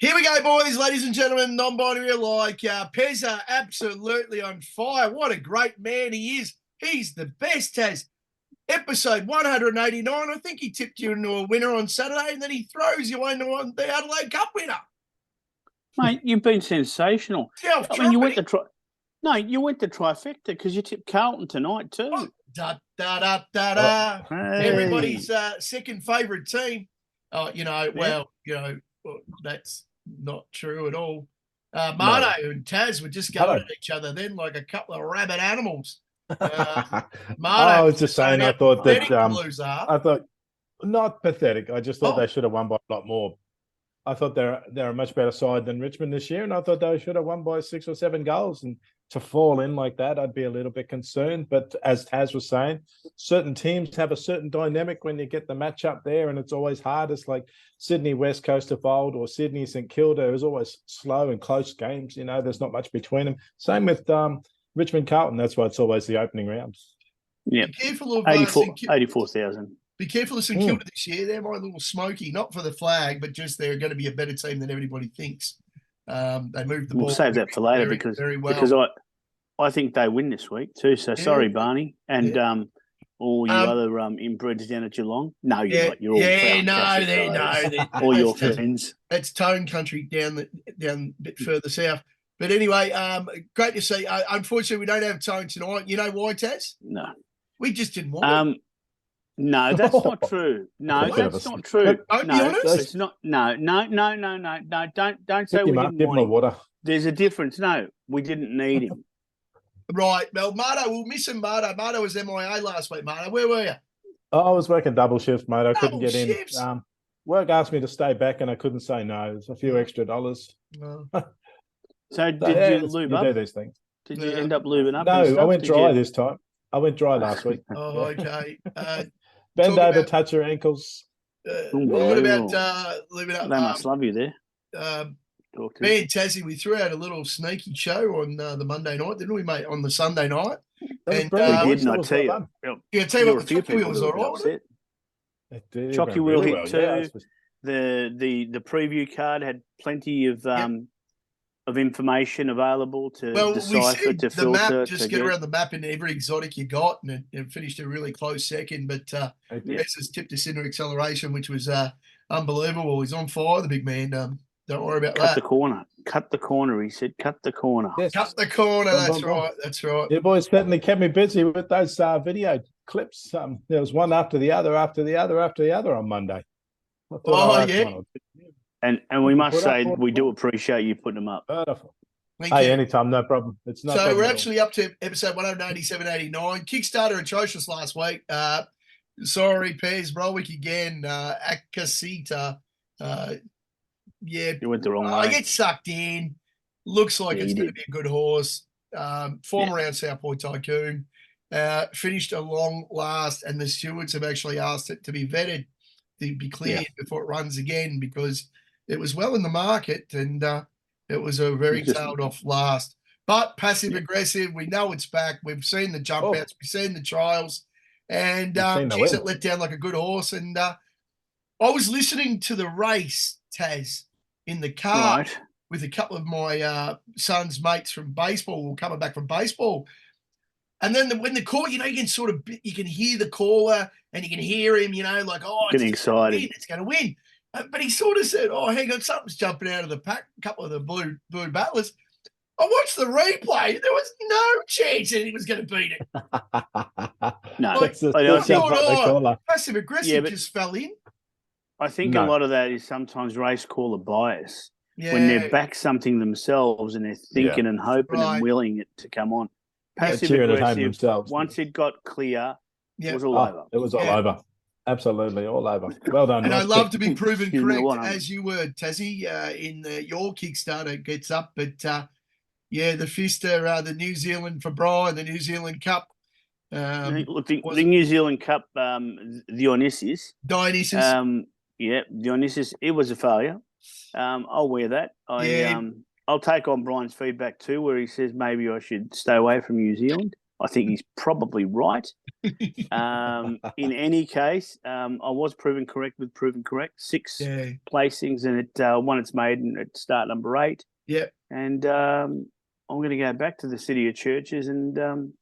Here we go, boys, ladies and gentlemen, non-binary alike. Pezza absolutely on fire. What a great man he is. He's the best, Taz. Episode 189. I think he tipped you into a winner on Saturday, and then he throws you into the Adelaide Cup winner. Mate, you've been sensational. I mean, you went to you went to trifecta because you tipped Carlton tonight too. Oh, da da da da da. Hey. Everybody's second favourite team. Well, that's not true at all. Marto and Taz were just going at each other then like a couple of rabid animals. I was just saying, I thought that I thought not pathetic. I just thought they should have won by a lot more. I thought they're a much better side than Richmond this year, and I thought they should have won by 6 or 7 goals. And to fall in like that, I'd be a little bit concerned. But as Taz was saying, certain teams have a certain dynamic when you get the match up there, and it's always hard. It's like Sydney West Coast of old or Sydney St Kilda. It was always slow and close games. You know, there's not much between them. Same with Richmond Carlton. That's why it's always the opening rounds. Yeah, be careful of 84,000. Be careful of St Kilda this year. They're my little smoky, not for the flag, but just they're going to be a better team than everybody thinks. They moved the ball. We'll save that for later because I think they win this week too. So sorry, Barney, and all you other inbreds down at Geelong. No, you're not. You're all all your friends. That's Tone Country down a bit further south. But anyway, great to see. Unfortunately, we don't have Tone tonight. You know why, Taz? No, we just didn't want it. No, that's not true. No, that's not true. Don't be honest. It's not. No. Don't say we didn't want him. Water. There's a difference. No, we didn't need him. Right. Well, Marto, we'll miss him, Marto. Marto was MIA last week, Marto. Where were you? I was working double shifts, mate. I couldn't get in. Work asked me to stay back, and I couldn't say no. There's a few extra dollars. So did you lube up? Do these things. Did you end up lubing up? No, I went dry this time. I went dry last week. Oh, okay. Bend over, touch your ankles. What about lubing up? They must love you there. Me and Tassie, we threw out a little sneaky show on the Monday night, didn't we, mate? On the Sunday night. And we did, and I tell you. Yeah, tell you what, the Chocky Wheel was all right. Chocky Wheel hit too. The preview card had plenty of information available to decipher, to filter. The map, just get around the map in every exotic you got, and it finished a really close second. But Bess tipped us into acceleration, which was unbelievable. He's on fire, the big man. Don't worry about that. Cut the corner, he said. Cut the corner. Yes. Cut the corner, that's right. That's right. You boys certainly kept me busy with those video clips. There was one after the other on Monday. And we must say we do appreciate you putting them up. Beautiful. Hey, anytime, no problem. It's not. So we're actually up to episode 187.89. Kickstarter atrocious last week. Sorry, Pez, Brolwick again. Akasita. You went the wrong way. I get sucked in. Looks like it's going to be a good horse. Former round South Point Tycoon. Finished a long last, and the stewards have actually asked it to be vetted to be cleared before it runs again because it was well in the market and it was a very tailed off last. But passive aggressive, we know it's back. We've seen the jump outs, we've seen the trials, and it let down like a good horse. And I was listening to the race, Taz, in the car with a couple of my son's mates from baseball, coming back from baseball. And then when the call, you can hear the caller and you can hear him, like, getting excited. It's going to win. But he sort of said, hang on, something's jumping out of the pack. A couple of the blue battlers. I watched the replay. There was no chance that he was going to beat it. No, passive aggressive just fell in. I think a lot of that is sometimes race caller bias. Yeah. When they're back something themselves and they're thinking and hoping and willing it to come on. Passive aggressive. Once it got clear, it was all over. It was all over. Absolutely, all over. Well done. And I love to be proven correct, as you were, Tassie, in your Kickstarter gets up. But, the Fister, the New Zealand for Brian, the New Zealand Cup. Look, the New Zealand Cup, Dionysus. Dionysus, it was a failure. I'll wear that. I'll take on Brian's feedback too, where he says maybe I should stay away from New Zealand. I think he's probably right. In any case, I was proven correct with proven correct. 6 placings, and it won its maiden at start number 8. Yep. And I'm going to go back to the City of Churches and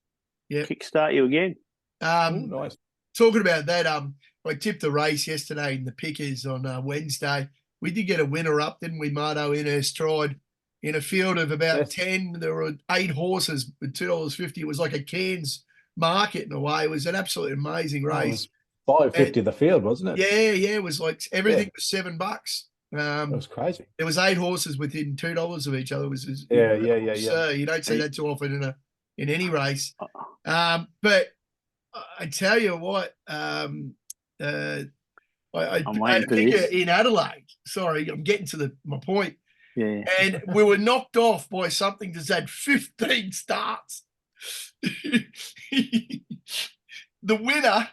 kickstart you again. Nice. Talking about that, I tipped the race yesterday in the Pickers on Wednesday. We did get a winner up, didn't we, Marto, in her stride? In a field of about 10, there were 8 horses with $2.50. It was like a Cairns market in a way. It was an absolutely amazing race. $5.50 the field, wasn't it? Yeah. It was like everything was $7. That was crazy. There was 8 horses within $2 of each other. It was yeah. You don't see that too often in any race. But I tell you what, I think in Adelaide. Sorry, I'm getting to my point. Yeah. And we were knocked off by something that had 15 starts. The winner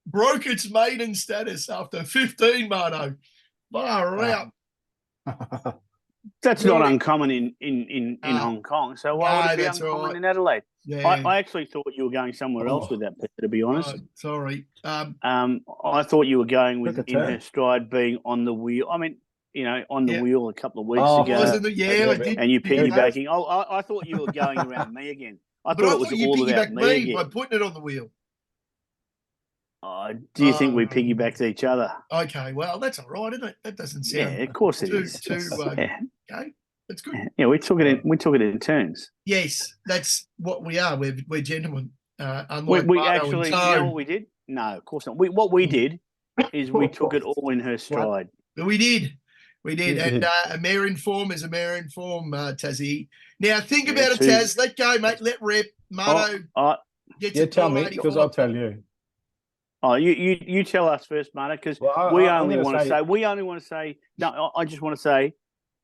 broke its maiden status after 15, Marto. Far out. That's not uncommon in Hong Kong. So why would it be uncommon in Adelaide? Yeah. I actually thought you were going somewhere else with that, to be honest. Sorry. I thought you were going with in her stride being on the wheel. I mean, on the wheel a couple of weeks ago. I did. And you piggybacking. I thought you were going around me again. I thought it was all about me again. By putting it on the wheel. Do you think we piggybacked each other? Okay, well, that's all right, isn't it? That doesn't sound. Yeah, of course it is. Okay, that's good. Yeah, we took it in turns. Yes, that's what we are. We're gentlemen. We actually, you know what we did? No, of course not. What we did is we took it all in her stride. We did. And a mare in form is a mare in form, Tazzy. Now think about it, Taz. Let go, mate. Let rip. Marto. Tell me, because I'll tell you. Oh, you tell us first, Marto, because we only want to say. No, I just want to say,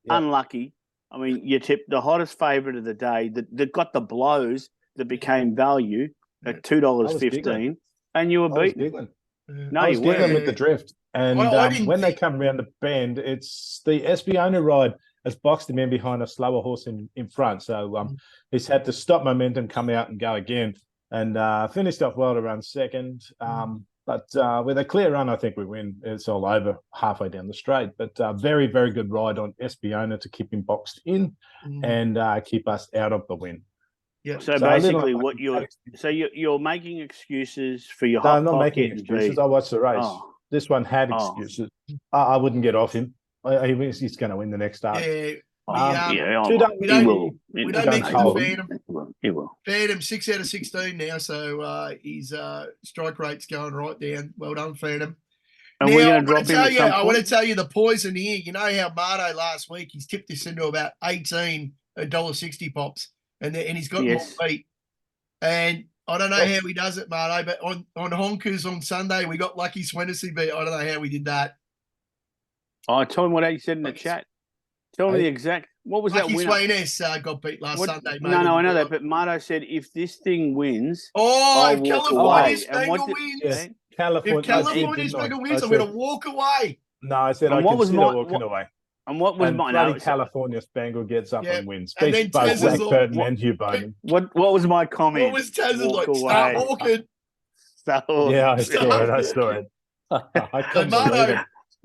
unlucky. I mean, you tipped the hottest favourite of the day that got the blows that became value at $2.15, and you were beaten. No, I was giggling with the drift. And when they come around the bend, it's the Espiona ride has boxed him in behind a slower horse in front. So he's had to stop momentum, come out and go again. And finished off well to run second. But with a clear run, I think we win. It's all over halfway down the straight. But very, very good ride on Espiona to keep him boxed in and keep us out of the win. Yeah. So basically, you're making excuses for your hot. No, I'm not making excuses. I watched the race. This one had excuses. I wouldn't get off him. He's going to win the next start. Yeah. We don't mention He will. Phantom 6 out of 16 now, so his strike rate's going right down. Well done, Phantom. And we're going to drop him. I want to tell you the poison here. You know how Marto last week he's tipped this into about 18 $1.60 pops, and he's got more beat. And I don't know how he does it, Marto, but on Honkers on Sunday we got Lucky Swenessy beat. I don't know how we did that. Tell him what he said in the chat. Tell me the exact. What was Lucky that winner? Sweyness got beat last Sunday. No, I know that. But Marto said if this thing wins, if California Spangle wins, if California Spangle wins, I'm going to walk away. No, I said I consider walking away. And what was my bloody California Spangle gets up and wins. And then both Zach Burton and Hugh Bowman. What was my comment? What was Taz's like? Start walking. Yeah, I saw it. I couldn't believe it.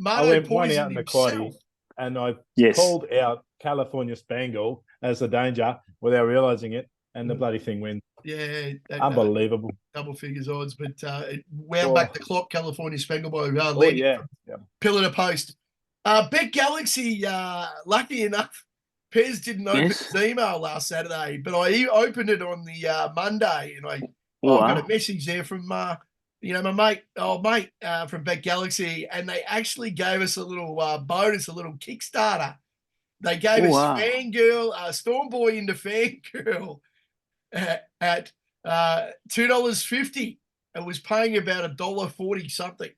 I went one out in the Quaddie, and I called out California Spangle as a danger without realising it, and the bloody thing wins. Yeah. Unbelievable. Double figures odds, but it wound back the clock, California Spangle by leading pillar to post. Bet Galaxy, lucky enough, Pez didn't open his email last Saturday, but I opened it on the Monday, and I got a message there from my mate from Bet Galaxy, and they actually gave us a little bonus, a little Kickstarter. They gave us Fangirl, Stormboy into Fangirl at $2.50. It was paying about $1.40 something.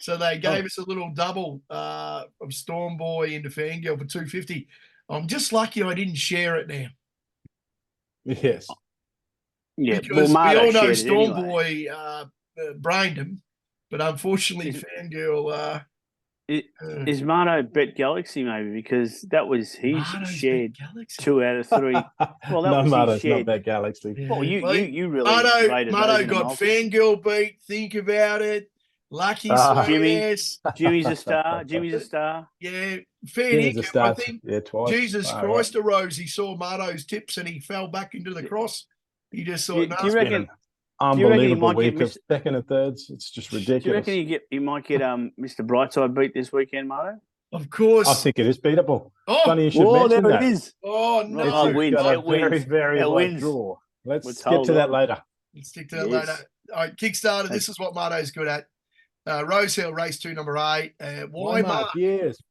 So they gave us a little double of Stormboy into Fangirl for $2.50. I'm just lucky I didn't share it now. Yes. Yeah, because we all know Stormboy brained him, but unfortunately Fangirl Is Marto Bet Galaxy maybe, because that was he's shared 2 out of 3. Well, that was Marto's shared. not Bet Galaxy. Yeah. Well, you really Marto got Fangirl beat. Think about it. Lucky Jimmy's a star. Jimmy's a star. Yeah, fair Jimmy's I think. Yeah, twice. Jesus Christ arose. He saw Marto's tips and he fell back into the cross. He just thought, do you reckon? Unbelievable week of second and thirds. It's just ridiculous. Do you reckon he might get Mr. Brightside beat this weekend, Marto? Of course. I think it is beatable. Oh, funny you should mention there that. It is. Oh no! It wins. Got a very, very light draw. Let's get to that later. Let's stick to that later. All right, Kickstarter. This is what Marto's good at. Rose Hill Race 2, number 8. Why Mark? Yes,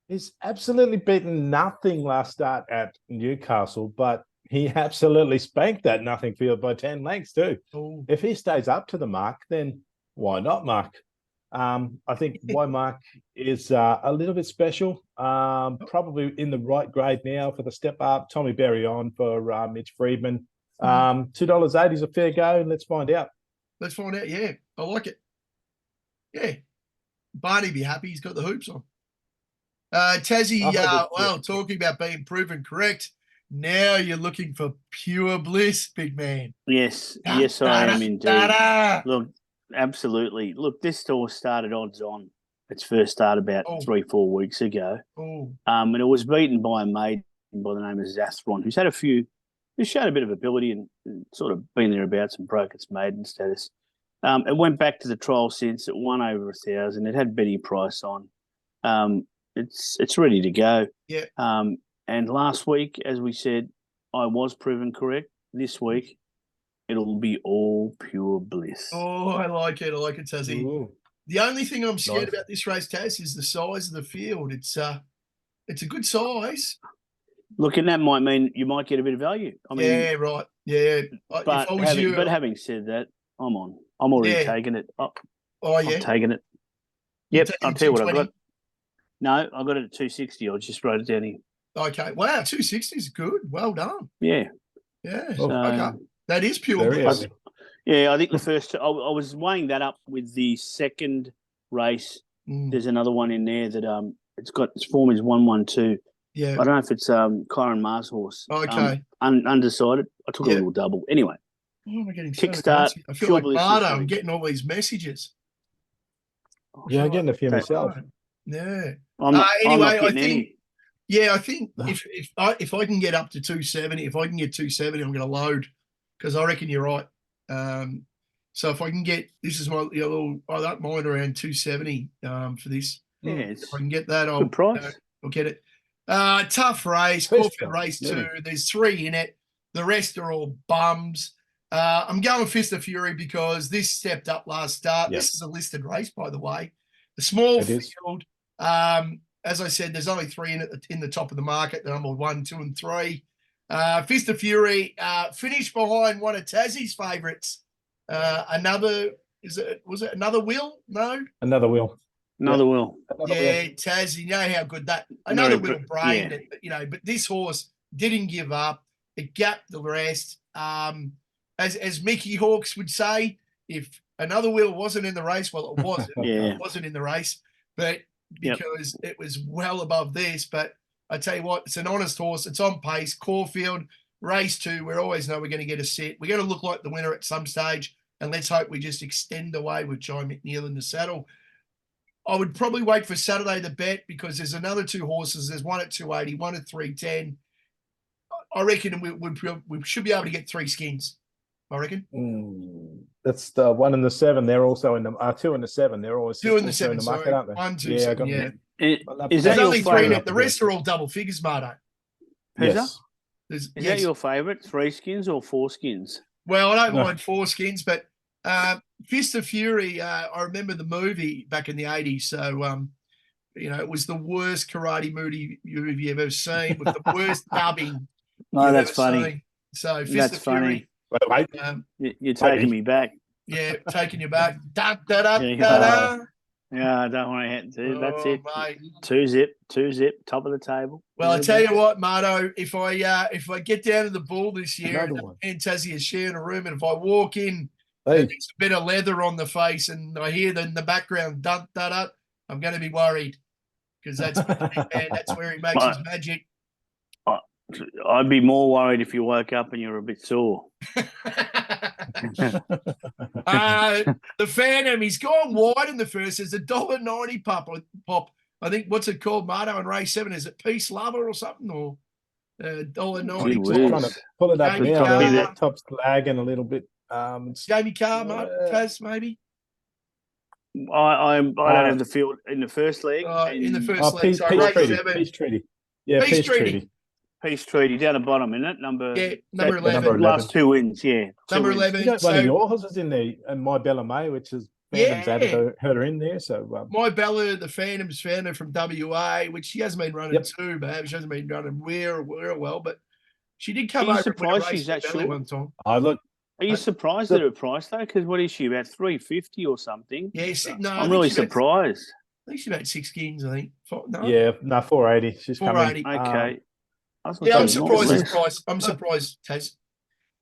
he's absolutely beaten nothing last start at Newcastle, but he absolutely spanked that nothing field by 10 lengths too. Ooh. If he stays up to the mark, then why not Mark? I think why Mark is a little bit special. Probably in the right grade now for the step up. Tommy Berry on for Mitch Friedman. $2.80 is a fair go. Let's find out. Let's find out. Yeah, I like it. Yeah, Barney be happy. He's got the hoops on. Tassie, talking about being proven correct. Now you're looking for pure bliss, big man. Yes, yes, I am indeed. Look, absolutely. Look, this horse started odds on. Its first start about 3-4 weeks ago. And it was beaten by a maiden by the name of Zathron, who's showed a bit of ability and sort of been thereabouts and broke its maiden status. It went back to the trial since. It won over 1,000. It had Betty Price on. It's ready to go. Yeah. And last week, as we said, I was proven correct. This week, it'll be all pure bliss. Oh, I like it. I like it, Tazzy. Ooh. The only thing I'm scared about this race, Taz, is the size of the field. It's a good size. Look, and that might mean you might get a bit of value. I mean, yeah, right. Yeah. But having said that, I'm on. I'm already taking it. I'm taking it. Yep, I'll tell you what I got. No, I got it at 260. I just wrote it down here. Okay. Wow, 260 is good. Well done. Yeah. Yeah. Okay. That is pure bliss. Yeah, I think the first. I was weighing that up with the second race. There's another one in there that its form is 112. Yeah. I don't know if it's Kyron Mars horse. Okay. Undecided. I took a little double. Anyway. Oh, am I getting Kickstart. So I feel like Marto. I'm getting all these messages. Yeah, I'm getting a few myself. Yeah. Anyway, I think if I can get up to 270, if I can get 270, I'm going to load, because I reckon you're right. So if I can get, this is my little, I don't mind around 270 for this. Yeah, if I can get that, I'll get it. Tough race, Caulfield race 2. There's 3 in it. The rest are all bums. I'm going Fist of Fury because this stepped up last start. Yep. This is a listed race, by the way. A small field. As I said, there's only 3 in the top of the market, the number 1, 2, and 3. Fist of Fury finished behind one of Tassie's favourites. Was it Another Will? No? Another Will. Another Will. Taz, you know how good that. Another Will brained it, but this horse didn't give up. It gapped the rest. As Mickey Hawks would say, if Another Will wasn't in the race, well, it wasn't. It wasn't in the race, but because it was well above this. But I tell you what, it's an honest horse. It's on pace. Caulfield, race 2. We always know we're going to get a set. We're going to look like the winner at some stage, and let's hope we just extend away with John McNeil in the saddle. I would probably wait for Saturday the bet, because there's another 2 horses. There's one at 280, one at 310. I reckon we should be able to get 3 skins. I reckon. That's the 1 and the 7. They're also in the 2 and the 7. They're always 2 and the 7 in the market, aren't they? 1, 2, 7. Yeah. There's only 3 in it. The rest are all double figures, Marto. Yes. Is that your favourite? 3 skins or 4 skins? Well, I don't mind 4 skins, but Fist of Fury. I remember the movie back in the 80s. So it was the worst karate movie you've ever seen, with the worst dubbing. No, that's funny. Seen. So Fist of Fury. You're taking me back. Yeah, taking you back. Da, da, da, da, da. Yeah, I don't want to hit to. That's it. Mate. 2 zip, top of the table. Well, I tell you what, Marto, if I get down to the Bull this year, and Tassie is sharing a room, and if I walk in and there's a bit of leather on the face, and I hear in the background, dun, da, da, I'm going to be worried because that's that's where he makes his magic. I'd be more worried if you woke up and you're a bit sore. The Phantom, he's gone wide in the first. There's $1.90 pop. I think, what's it called, Marto, in race 7? Is it Peace Lover or something? Or $1.90? Just trying to pull it up now. The top's lagging a little bit. Jamie Carr, Taz, maybe? I don't have the field in the first leg. In the first leg, sorry, Peace Treaty. Yeah, Peace Treaty. Peace Treaty down the bottom, isn't it? Number 11. Last 2 wins, yeah. Number 11. You got one of your horses in there, and My Bella May, which is Phantom's added her in there. So My Bella, the Phantom's founder from WA, which she hasn't been running too bad. She hasn't been running real well, but she did come over and win a race at Bella one time. Are you surprised at her price though? Because what is she, about $350 or something? Yes, no, I'm really surprised. I think she's about 6 skins. I think. No, 480. She's 480. Coming. Okay. I'm surprised at the price. I'm surprised, Taz.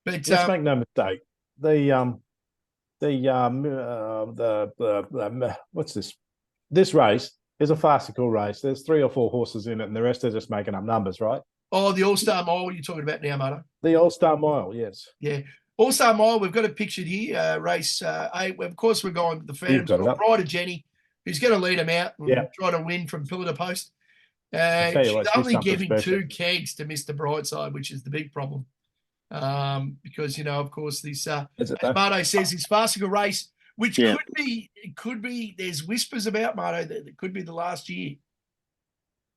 But let's make no mistake. What's this? This race is a farcical race. There's 3 or 4 horses in it, and the rest are just making up numbers, right? Oh, the All-Star Mile you're talking about now, Marto? The All-Star Mile, yes. Yeah. All-Star Mile, we've got it pictured here. Race 8. Of course, we're going to the Phantoms. Pride of Jenny, who's going to lead them out and try to win from pillar to post. She's only giving 2 kegs to Mr. Brightside, which is the big problem. Because, of course, this, as Marto says, this farcical race, which could be, there's whispers about, Marto, that it could be the last year.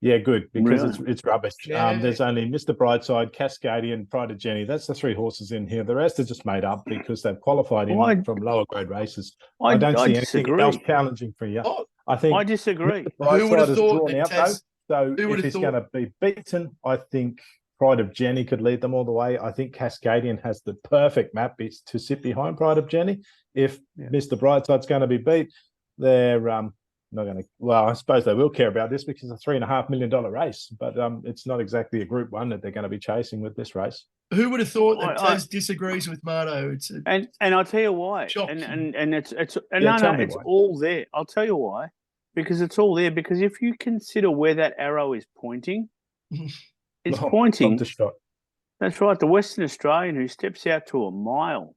Yeah, good, because it's rubbish. Yeah. There's only Mr. Brightside, Cascadian, Pride of Jenny. That's the 3 horses in here. The rest are just made up because they've qualified from lower grade races. I don't see anything else challenging for you. I disagree. Who would have thought that, so if he's going to be beaten, I think Pride of Jenny could lead them all the way. I think Cascadian has the perfect map to sit behind Pride of Jenny. If Mr. Brightside's going to be beat, they're not going to. Well, I suppose they will care about this because it's a $3.5 million race, but it's not exactly a Group 1 that they're going to be chasing with this race. Who would have thought that Taz disagrees with Marto? And I'll tell you why. And it's all there. I'll tell you why. Because it's all there. Because if you consider where that arrow is pointing, it's pointing. That's right. The Western Australian who steps out to a mile,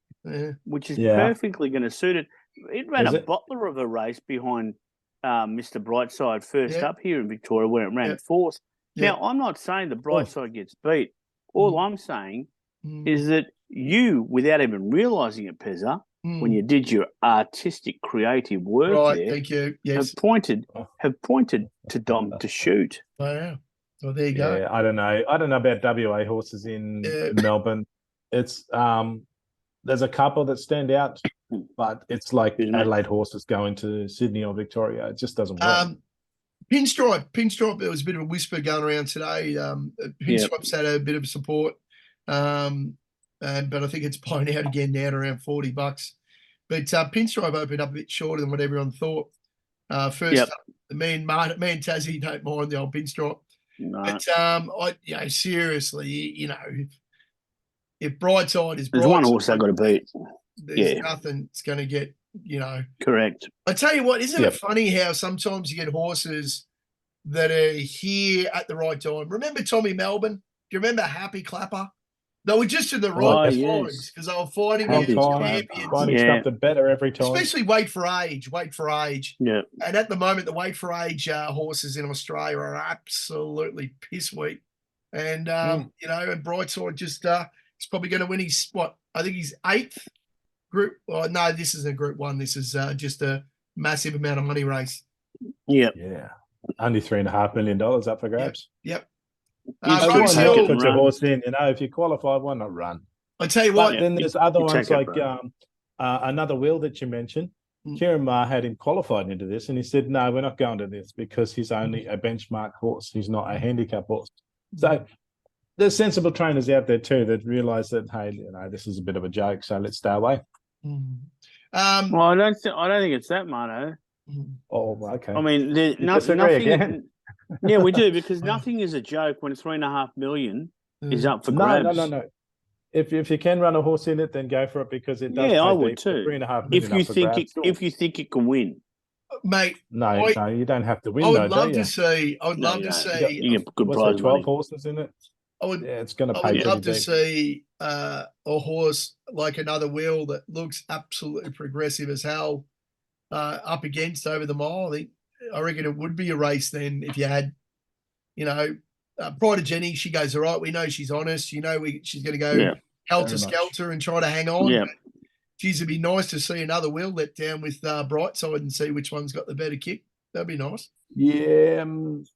which is perfectly going to suit it. It ran a bottler of a race behind Mr. Brightside first up here in Victoria, where it ran 4th. Now, I'm not saying the Brightside gets beat. All I'm saying is that you, without even realising it, Pezza, when you did your artistic, creative work there, thank you. Yes. have pointed to Dom to shoot. Wow. Well, there you go. Yeah, I don't know. I don't know about WA horses in Melbourne. It's there's a couple that stand out, but it's like Adelaide horses going to Sydney or Victoria. It just doesn't work. Pinstripe. There was a bit of a whisper going around today. Pinstripe's had a bit of support, but I think it's blown out again now at around $40. But Pinstripe opened up a bit shorter than what everyone thought. First up, me and Tassie don't mind the old Pinstripe. No. But seriously, if Brightside is, there's one horse they've got to beat. There's nothing that's going to get, Correct. I tell you what, isn't it funny how sometimes you get horses that are here at the right time? Remember Tommy Melbourne? Do you remember Happy Clapper? They were just in the right times because they were fighting these champions. Finding something better every time. Especially Wait for Age. Yeah. And at the moment, the Wait for Age horses in Australia are absolutely piss weak. And, and Brightside just he's probably going to win his, I think his 8th group. Oh, no, this isn't a Group 1. This is just a massive amount of money race. Yeah. Yeah. Only $3.5 million up for grabs. Yep. Put your horse in, if you qualify, why not run? I tell you what. Then there's other ones like another Will that you mentioned. Kieran Maher had him qualified into this, and he said, no, we're not going to this because he's only a benchmark horse. He's not a handicap horse. So there's sensible trainers out there too that realise that, hey, this is a bit of a joke, so let's stay away. Well, I don't think it's that, Marto. Oh, okay. I mean, nothing again. Yeah, we do, because nothing is a joke when $3.5 million is up for grabs. No. If you can run a horse in it, then go for it because it does. Yeah, I would too. $3.5 million if you think it can win. Mate. No, you don't have to win. I would though, love do you? to see. I would love to see. You get good What's prize that, 12 money. horses in it? It's going to I pay would love to pretty deep. see a horse like Another Will that looks absolutely progressive as hell up against Over the Mile. I reckon it would be a race then if you had, Pride of Jenny. She goes, all right, we know she's honest. She's going to go helter-skelter and try to hang on. Yeah. Geez, it'd be nice to see Another Will let down with Brightside and see which one's got the better kick. That'd be nice. Yeah,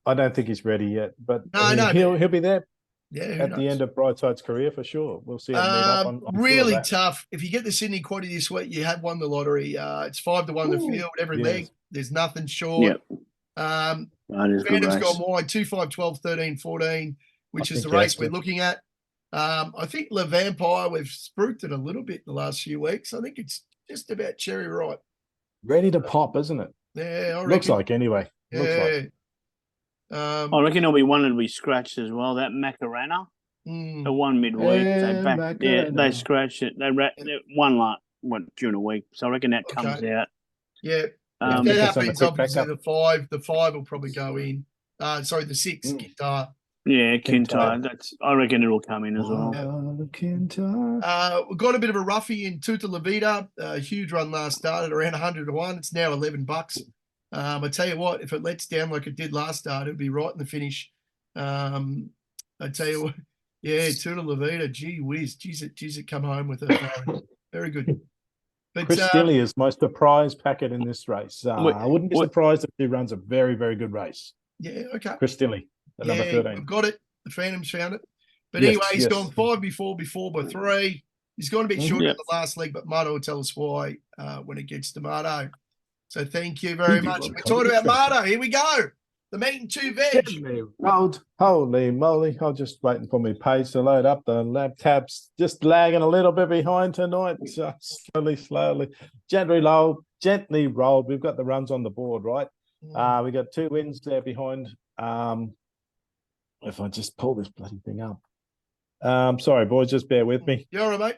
I don't think he's ready yet, but he'll be there. Yeah, at the end of Brightside's career for sure. We'll see him meet up on really tough. If you get the Sydney Quaddie this week, you have won the lottery. It's 5-1 the field every leg. There's nothing short. Phantom's gone wide 2, 5, 12, 13, 14, which is the race we're looking at. I think Le Vampire, we've spruiked it a little bit in the last few weeks. I think it's just about cherry ripe. Ready to pop, isn't it? Yeah, I reckon. Looks like anyway. Yeah. Looks like. I reckon there'll be one that'll be scratched as well. That Macarena, the one midweek, they scratched it. They won during a week, so I reckon that comes out. Yeah, if that happens, obviously the five will probably go in. Sorry, the 6 guitar. Yeah, Kintyre. I reckon it'll come in as well. We've got a bit of a roughie in Tuta La Vida. A huge run last start at around 100 to 1. It's now $11. I tell you what, if it lets down like it did last start, it'd be right in the finish. I tell you what, Tuta La Vida, gee whiz, geez it come home with it. Very good. But Chris Dilley is my surprise packet in this race. I wouldn't be surprised if he runs a very, very good race. Yeah, okay. Chris Dilley, number 13. We've got it. The Phantom's found it. But anyway, he's gone 5 before by 3. He's gone a bit short in the last leg, but Marto will tell us why when it gets to Marto. So thank you very much. We're talking about Marto. Here we go. The meat and 2 veg. Holy moly. I'm just waiting for my page to load up. The lab tab's just lagging a little bit behind tonight. So slowly. Gently rolled. We've got the runs on the board, right? We got 2 wins there behind. If I just pull this bloody thing up. Sorry, boys, just bear with me. You're all right,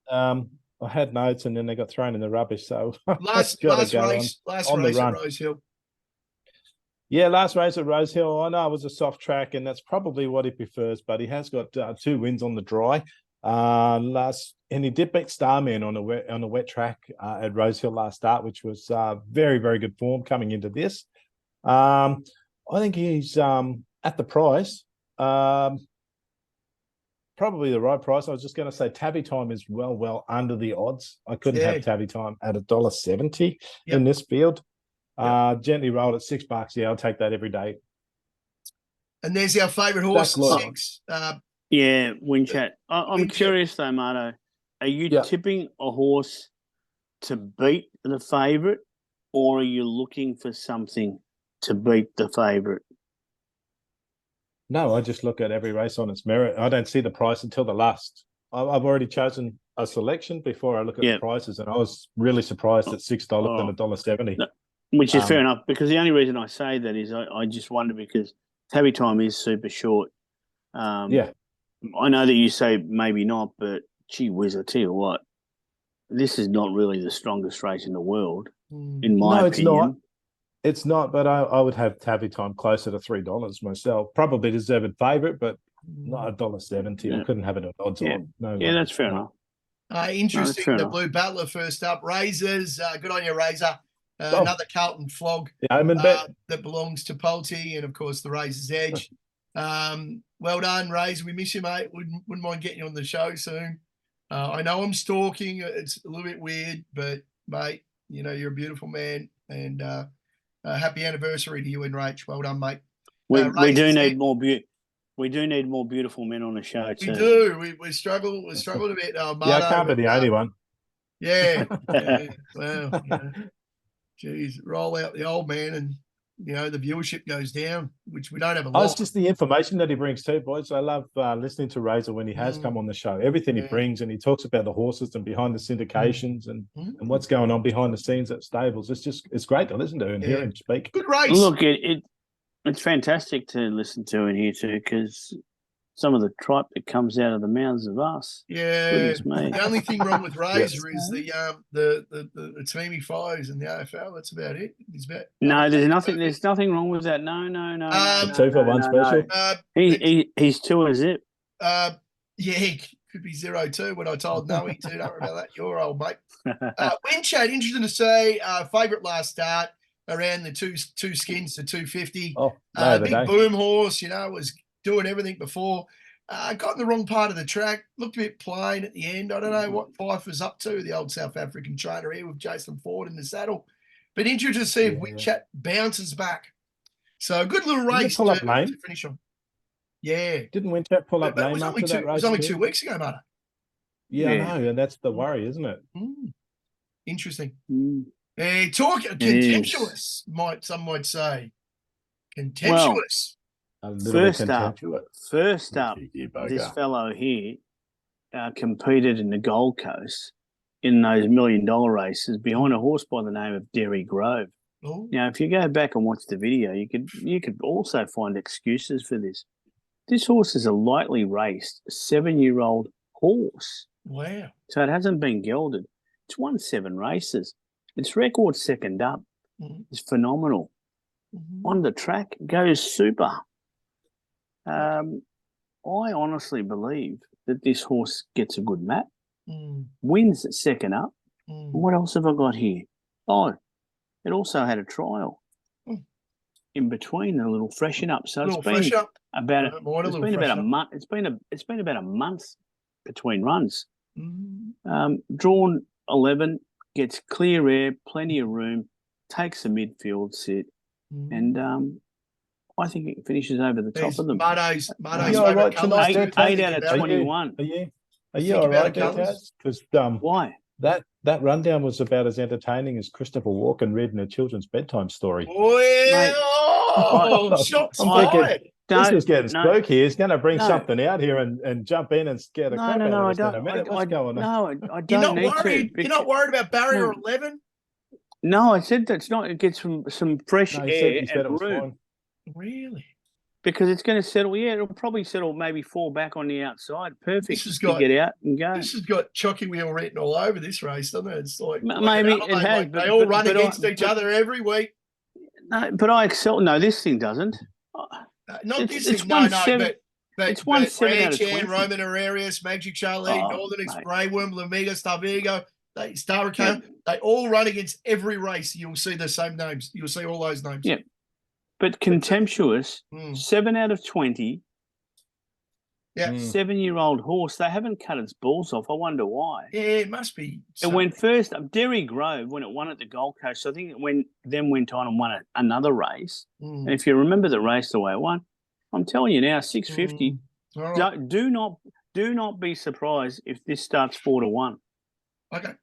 mate. I had notes and then they got thrown in the rubbish. So last race at Rosehill. Yeah, last race at Rosehill. I know it was a soft track, and that's probably what he prefers. But he has got 2 wins on the dry. And he did beat Starman on a wet track at Rosehill last start, which was very, very good form coming into this. I think he's at the price. Probably the right price. I was just going to say Tabby Time is well under the odds. I couldn't have Tabby Time at $1.70 in this field. Gently rolled at $6. Yeah, I'll take that every day. And there's our favourite horse, 6. Winchat. I'm curious though, Marto. Are you tipping a horse to beat the favourite, or are you looking for something to beat the favourite? No, I just look at every race on its merit. I don't see the price until the last. I've already chosen a selection before I look at the prices, and I was really surprised at $6 and $1.70. No, which is fair enough, because the only reason I say that is I just wonder because Tabby Time is super short. I know that you say maybe not, but gee whiz, I tell you what, this is not really the strongest race in the world, in my opinion. It's not, but I would have Tabby Time closer to $3 myself. Probably deserved favourite, but not $1.70. I couldn't have it at odds on. No, that's fair enough. Interesting. The Blue Battler first up. Razors. Good on you, Razor. Another Carlton flog that belongs to Pulte, and of course the Razor's Edge. Well done, Razor. We miss you, mate. Wouldn't mind getting you on the show soon. I know I'm stalking. It's a little bit weird, but mate, you're a beautiful man, and happy anniversary to you and Rach. Well done, mate. We do need more beautiful men on the show too. We do. We struggle a bit. Marto, I can't be the only one. Yeah. Well, geez, roll out the old man, and the viewership goes down, which we don't have a lot. It's just the information that he brings too, boys. I love listening to Razor when he has come on the show. Everything he brings, and he talks about the horses and behind the syndications and what's going on behind the scenes at stables. It's great to listen to and hear him speak. Good race. Look, it's fantastic to listen to and hear too, because some of the tripe that comes out of the mouths of us. Yeah. Goodness me. The only thing wrong with Razor is the Teamy Fives and the AFL. That's about it. No, there's nothing. There's nothing wrong with that. No. 2 for 1 special. He's 2 and zip. Yeah, he could be 0-2 when I told Noe to. Don't worry about that. You're old, mate. Winchat, interesting to say. Favourite last start around the two skins to 250. Oh, big boom horse, was doing everything before. Got in the wrong part of the track. Looked a bit plain at the end. I don't know what Fife was up to, the old South African trainer here with Jason Ford in the saddle. But interesting to see if Winchat bounces back. So a good little race to finish on. Yeah. Didn't Winchat pull up lame after that race? It was only 2 weeks ago, mate. Yeah, I know, and that's the worry, isn't it? Interesting. Talk contemptuous, some might say. Contemptuous. Well, first up, this fellow here competed in the Gold Coast in those $1 million races behind a horse by the name of Derry Grove. Oh. Now, if you go back and watch the video, you could also find excuses for this. This horse is a lightly raced 7-year-old horse. Wow. So it hasn't been gelded. It's won 7 races. Its record second up is phenomenal. On the track, goes super. I honestly believe that this horse gets a good map, wins at second up. And what else have I got here? Oh, it also had a trial in between, a little freshen up. So it's been about a month. It's been about a month between runs. Drawn 11, gets clear air, plenty of room, takes a midfield sit, and I think it finishes over the top of them. Marto's right tonight, 8 out of 21. Are you all right there, Taz? Because why? That rundown was about as entertaining as Christopher Walken reading a children's bedtime story. Well, shots fired. This was getting spooky. He's going to bring something out here and jump in and scare the crap out of us in a minute. What's going on? No, I don't need to. You're not worried about barrier 11? No, I said that's not. It gets some fresh air and room. Really? Because it's going to settle. Yeah, it'll probably settle, maybe fall back on the outside. Perfect to get out and go. This has got Chocky Wheel written all over this race, doesn't it? It's like maybe it has. They all run against each other every week. No, but I excel. No, this thing doesn't. Not this thing. No, but it's 1 7 out of 20. Roman Ararius, Magic Charlie, Northern Spray Worm, Lamega, Starvigo, Staricane. They all run against every race. You'll see the same names. You'll see all those names. Yeah. But contemptuous, 7 out of 20. Yeah. 7-year-old horse. They haven't cut its balls off. I wonder why. Yeah, it must be. It went first up Derry Grove when it won at the Gold Coast. I think it went on and won another race. And if you remember the race the way it won, I'm telling you now, 650. Right. Do not be surprised if this starts 4-1. Okay.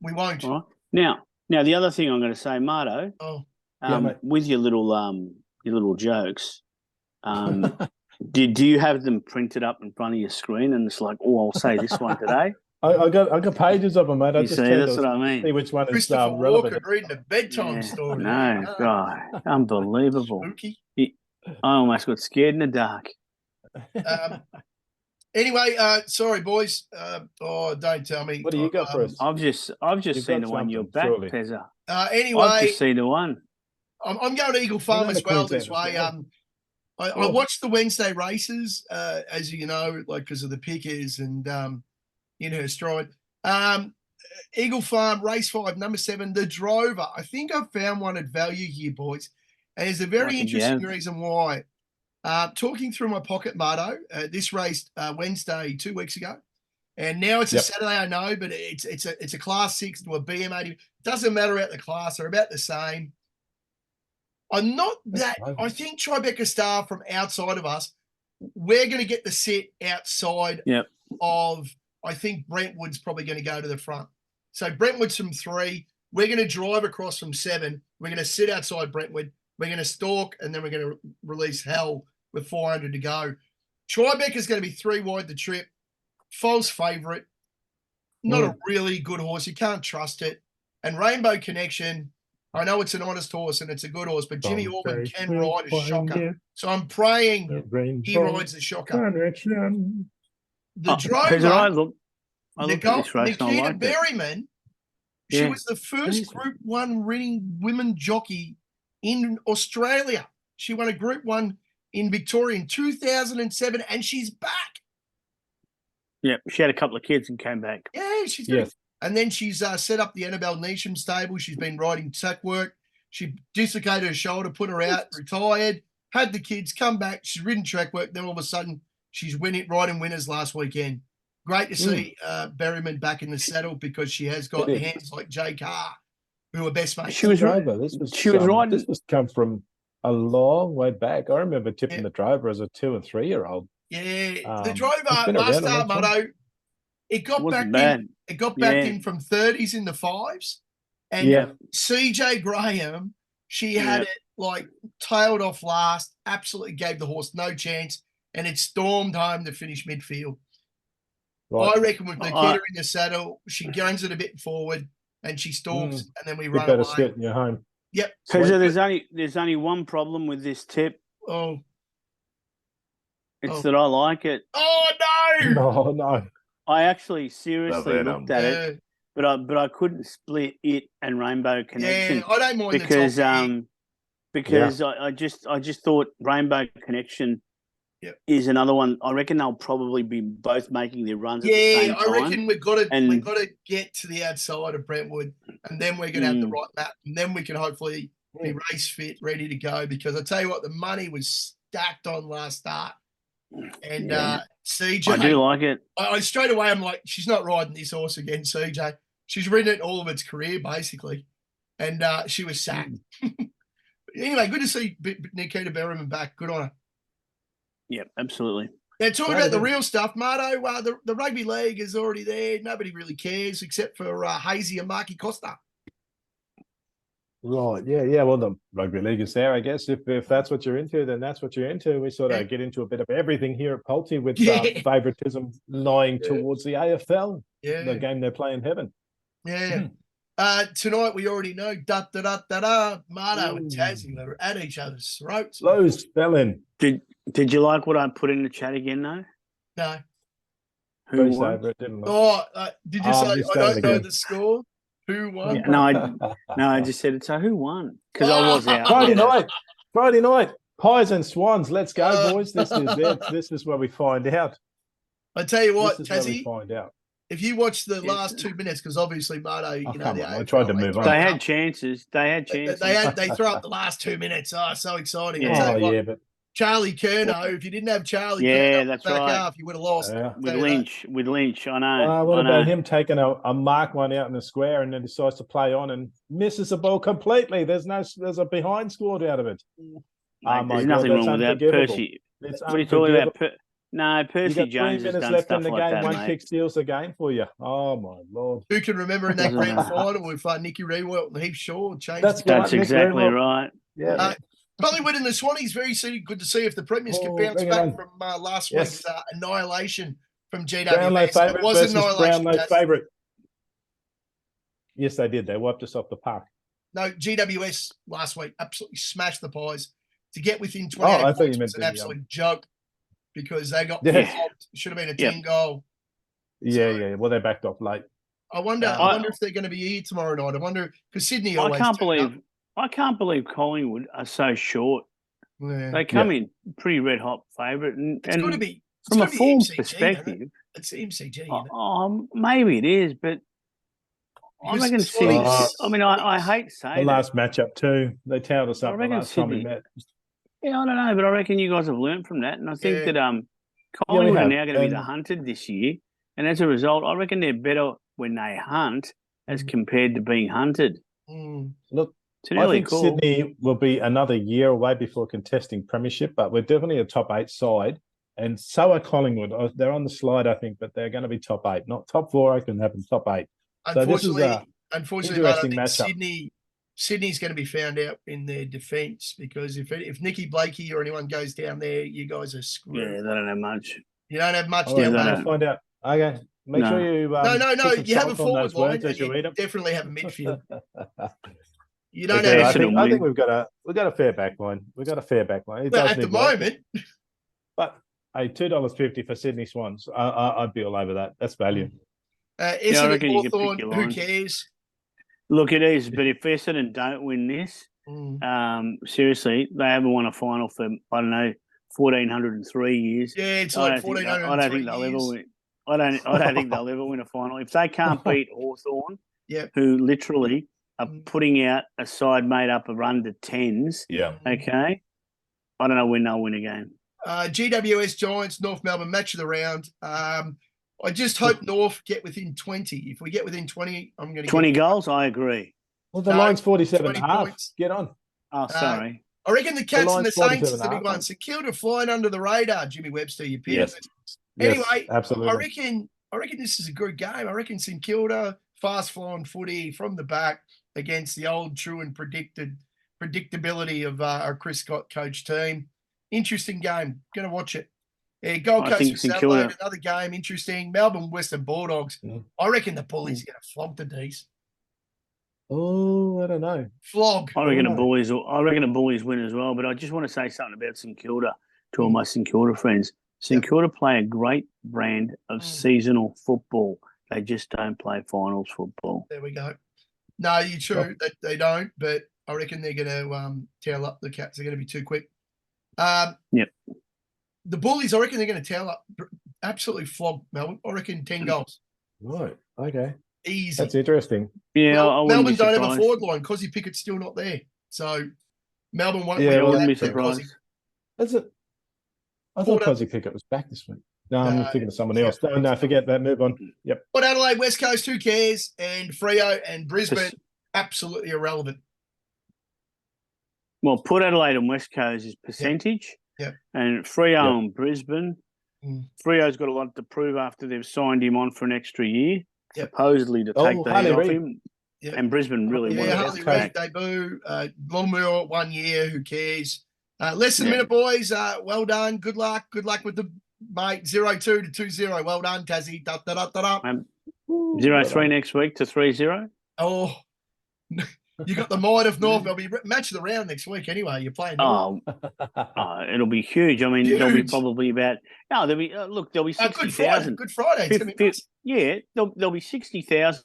We won't. All right. Now the other thing I'm going to say, Marto. With your little jokes, do you have them printed up in front of your screen and it's like, I'll say this one today? I got pages of them, mate. That's what I mean. See which one is relevant. Walken reading a bedtime story. No, God, unbelievable. Spooky. I almost got scared in the dark. Anyway, sorry, boys. Don't tell me. What do you got for us? I've just seen the one you're back, Pezza. Anyway, I've just seen the one. I'm going to Eagle Farm as well this way. I watched the Wednesday races, as you know, because of the pickers and in her stride. Eagle Farm, race 5, number 7, the Drover. I think I've found one at value here, boys. And there's a very interesting reason why. Talking through my pocket, Marto, this race Wednesday 2 weeks ago. And now it's a Saturday, I know, but it's a class 6 to a BM80. Doesn't matter about the class, they're about the same. I'm not that. I think Tribeca Star from outside of us, we're going to get the set outside of, I think Brentwood's probably going to go to the front. So Brentwood's from 3. We're going to drive across from 7. We're going to sit outside Brentwood. We're going to stalk, and then we're going to release Hell with 400 to go. Tribeca's going to be 3 wide the trip. False favourite. Not a really good horse. You can't trust it. And Rainbow Connection, I know it's an honest horse and it's a good horse, but Jimmy Orman can ride a shocker. So I'm praying he rides the shocker. The driver, Nikita Berryman, she was the first Group 1 winning women jockey in Australia. She won a Group 1 in Victoria in 2007, and she's back. Yeah, she had a couple of kids and came back. Yeah, she's good. And then she's set up the Annabelle Neesham stable. She's been riding track work. She dislocated her shoulder, put her out, retired, had the kids, come back. She's ridden track work. Then all of a sudden, she's riding winners last weekend. Great to see Berryman back in the saddle because she has got hands like Jay Carr, who are best mates. She was riding. This was come from a long way back. I remember tipping the driver as a 2- and 3-year-old. Yeah, the driver last start, Marto, it got back in. It got back in from 30s into 5s, and CJ Graham, she had it like tailed off last. Absolutely gave the horse no chance, and it stormed home to finish midfield. Right. I reckon with Nikita in the saddle, she guns it a bit forward, and she stalks, and then we run better away. sit in your home. Yep. Pezza, there's only one problem with this tip. It's that I like it. Oh no! No. I actually seriously looked at it, but I couldn't split it and Rainbow Connection. Yeah, I don't mind because I just thought Rainbow Connection is another one. I reckon they'll probably be both making their runs at the same time. I reckon we've got to get to the outside of Brentwood, and then we're going to have the right map, and then we can hopefully be race fit, ready to go. Because I tell you what, the money was stacked on last start. And CJ, I do like it. I straight away I'm like, she's not riding this horse again, CJ. She's ridden it all of its career basically, and she was sacked. Anyway, good to see Nikita Berryman back. Good on her. Yep, absolutely. Now talking about the real stuff, Marto. The rugby league is already there. Nobody really cares except for Hazy and Marky Costa. Right, yeah. Well, the rugby league is there, I guess. If that's what you're into, then that's what you're into. We sort of get into a bit of everything here at Pulte with favoritism lying towards the AFL, the game they play in heaven. Yeah. Tonight we already know Marto and Tazzy are at each other's throats. Low spelling. Did you like what I put in the chat again, though? No. Who won? Did you say I don't know the score? Who won? I just said so. Who won? Because I was out. Friday night. Pies and Swans. Let's go, boys. This is it. This is where we find out. I tell you what, Tazzy. Find out. If you watch the last 2 minutes, because obviously Marto, I tried to move on. They had chances. They throw up the last 2 minutes. Oh, so exciting! But Charlie Curnow. If you didn't have Charlie, that's back right. Half, you would have lost. With Lynch, I know. What about him taking a mark one out in the square and then decides to play on and misses the ball completely? There's a behind scored out of it. There's nothing wrong with that, Percy. What are you talking about? No, Percy Jones has done stuff like that. One kick steals the game for you. Oh my Lord! Who can remember in that grand final with Nicky Rewalt and Heath Shaw changed? That's exactly right. Yeah. Collingwood and the Swannies, very good to see if the Premiers can bounce back from last week's annihilation from GWS. It was annihilation. Brownlow favourite. Yes, they did. They wiped us off the park. No, GWS last week absolutely smashed the Pies. To get within 28 points was an absolute joke because they got popped. Should have been a 10-goal. Yeah. Well, they backed off late. I wonder if they're going to be here tomorrow night. I wonder because Sydney always. I can't believe Collingwood are so short. Yeah. They come in pretty red hot favourite, and it's going to be from a form perspective. It's MCG. Maybe it is, but I reckon Sydney. I mean, I hate saying the last matchup too. They tailed us up the last time we met. Yeah, I don't know, but I reckon you guys have learned from that, and I think that Collingwood are now going to be the hunted this year, and as a result, I reckon they're better when they hunt as compared to being hunted. Look, I think Sydney will be another year away before contesting premiership, but we're definitely a top 8 side, and so are Collingwood. They're on the slide, I think, but they're going to be top 8, not top 4. I can have them top 8. Unfortunately, I think matchup. Sydney's going to be found out in their defence because if Nicky Blakey or anyone goes down there, you guys are screwed. Yeah, they don't have much. You don't have much down there. I'll find out. Okay. Make sure you no. You have a forward line. You definitely have a midfield. You don't have. I think we've got a fair back line. We've got a fair back line. Well, at the moment, but hey, $2.50 for Sydney Swans. I'd be all over that. That's value. Essendon Hawthorn, who cares? Look, it is. But if Essendon don't win this, seriously, they haven't won a final for, I don't know, 1,403 years. Yeah, it's like 1,403 I don't think they'll ever win. I don't think they'll ever win a final. If they can't beat Hawthorn, who literally are putting out a side made up of under 10s, okay, I don't know when they'll win a game. GWS Giants, North Melbourne, match of the round. I just hope North get within 20. If we get within 20, I'm going to 20 goals, I agree. Well, the line's 47.5. Get on. Oh, sorry. I reckon the Cats and the Saints is the big one. St Kilda flying under the radar, Jimmy Webster, you piss. Yes. Anyway, absolutely. I reckon this is a good game. I reckon St Kilda, fast-flying footy from the back against the old, true and predictability of our Chris Scott coach team. Interesting game. Going to watch it. Yeah, Gold Coast and Adelaide, another game. Interesting. Melbourne Western Bulldogs. I reckon the Bullies are going to flog the D's. Oh, I don't know. Flog. I reckon the Bullies win as well. But I just want to say something about St Kilda to all my St Kilda friends. St Kilda play a great brand of seasonal football. They just don't play finals football. There we go. No, you're true that they don't, but I reckon they're going to tail up the Cats. They're going to be too quick. The Bullies, I reckon they're going to tail up, absolutely flog Melbourne. I reckon 10 goals. Right. Okay. Easy. That's interesting. Yeah, Melbourne don't have a forward line. Cozzy Pickett's still not there. So Melbourne won't I wouldn't be surprised. That's it. I thought Cozzy Pickett was back this week. No, I'm thinking of someone else. No, forget that. Move on. Yep. But Adelaide, West Coast, who cares? And Freo and Brisbane, absolutely irrelevant. Well, Port Adelaide and West Coast is percentage. Yeah. And Freo and Brisbane. Freo's got a lot to prove after they've signed him on for an extra year, suppously to take the head off him. Yep. And Brisbane really want Harley Reid debut. Longmore 1 year. Who cares? Less than a minute, boys. Well done. Good luck. Good luck with the mate. 0-2 to 2-0. Well done, Tassie. 0-3 next week to 3-0. Oh, you got the might of North. There'll be match of the round next week anyway. You're playing. It'll be huge. I mean, there'll be probably about. No, there'll be 60,000. Good Friday. It's gonna be nice. Yeah, there'll be 60,000